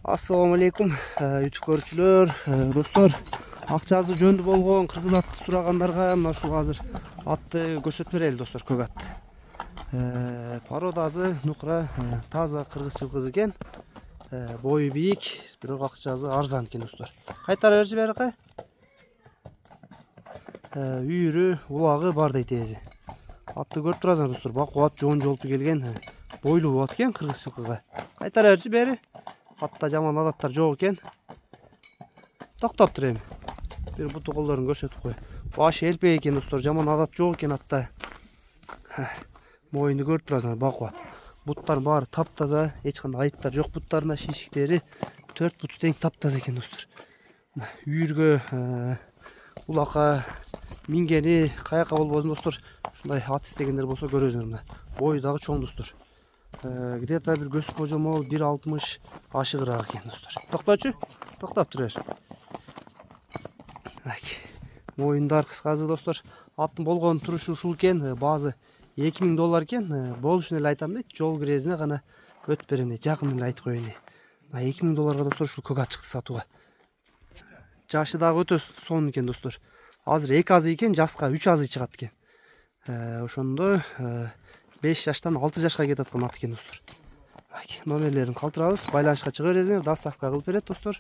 Assalamu alaikum YouTube көрүүчүлөр, достор. Акчасы жөндү болгон кыргыз атты сурагандарга мына ушул азыр атты көрсөтүп берели достор, көк атты. Пародасы нукра таза кыргызчыл кыз экен. Бою бийик, бирок акчасы арзан экен достор. Кайтара берчи бери. Үйүрү, улагы бар дейт эзи. Атты көрүп турасыңар достор, бакубат жоон жолпу келген. Бойлуу болот экен кыргыз жылкыга. Кайтара берчи бери. Атта жаман адаттар жок экен. Токтоп тур эми. Бир буту колдорун көрсөтүп кой. Башы элпек экен достор, жаман адат жок экен атта. Моюнду көрүп турасыңар, бакубат. Буттар баары таптаза, эч кандай айыптар жок буттарында, шишиктери 4 буту тең таптаза экен достор. Үйүргө, улакка мингени каяка болбосун достор, ушундай ат истегендер болсо көрөсүңөр мына. Бою дагы чоң достор. Где-то bir göz kocaman 1.60 aşığırak eкен dostlar. Toktachı, toktap turar. Moyunдар кыскасы достор. Аттын болгон турушу ушул экен. Баазы $2000 экен. Болушун эле айтам дейт. Жол кирезине гана өтүп берем дейт. Жакын эле айтып коеюн дейт. $2000 достор ушул көк ат чыкты сатууга. Жашы дагы өтө сонун экен достор. Азыр 2 азы экен, жаска 3 азы чыгат экен. Ошондо 5 жаштан 6 жашка кетаткан ат экен достор. Номерлерин калтырабыз, байланышка чыга бересиңер, доставка кылып берет достор.